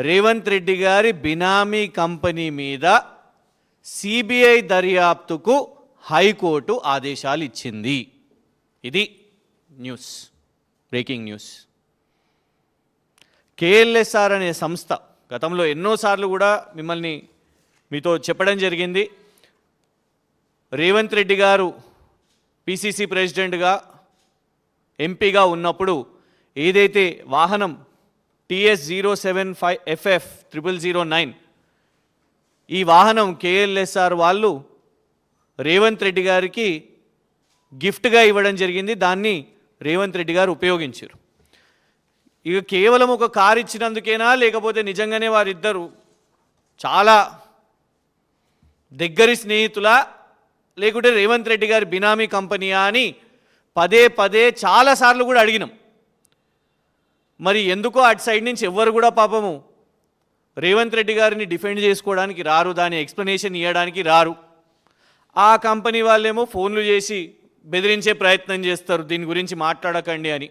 రేవంత్ రెడ్డి గారి బినామీ కంపెనీ మీద CBI దర్యాప్తుకు high court ఆదేశాలు ఇచ్చింది. ఇది న్యూస్, బ్రేకింగ్ న్యూస్. కేఎల్ఎస్ఆర్ అనే సంస్థ గతంలో ఎన్నోసార్లు కూడా మీతో చెప్పడం జరిగింది. రేవంత్ రెడ్డి గారు పిసిసి ప్రెసిడెంట్గా ఎంపీగా ఉన్నప్పుడు ఏదైతే వాహనం TS075FF0009 ఈ వాహనం కేఎల్ఎస్ఆర్ వాళ్ళు రేవంత్ రెడ్డి గారికి గిఫ్ట్గా ఇవ్వడం జరిగింది. దాన్ని రేవంత్ రెడ్డి గారు ఉపయోగించారు. ఇక కేవలం ఒక కారు ఇచ్చినందుకేనా, లేకపోతే నిజంగానే వారిద్దరు చాలా దగ్గరి స్నేహితులా, లేకుంటే రేవంత్ రెడ్డి గారి బినామీ కంపెనీయా అని పదే పదే చాలాసార్లు కూడా అడిగినాం. మరి ఎందుకో అటు సైడ్ నుంచి ఎవ్వరు కూడా పాపము రేవంత్ రెడ్డి గారిని డిఫెండ్ చేసుకోవడానికి రారు, దాని ఎక్స్ప్లెనేషన్ ఇవ్వడానికి రారు. ఆ కంపెనీ వాళ్ళేమో ఫోన్లు చేసి బెదిరించే ప్రయత్నం చేస్తారు, దీని గురించి మాట్లాడకండి అని.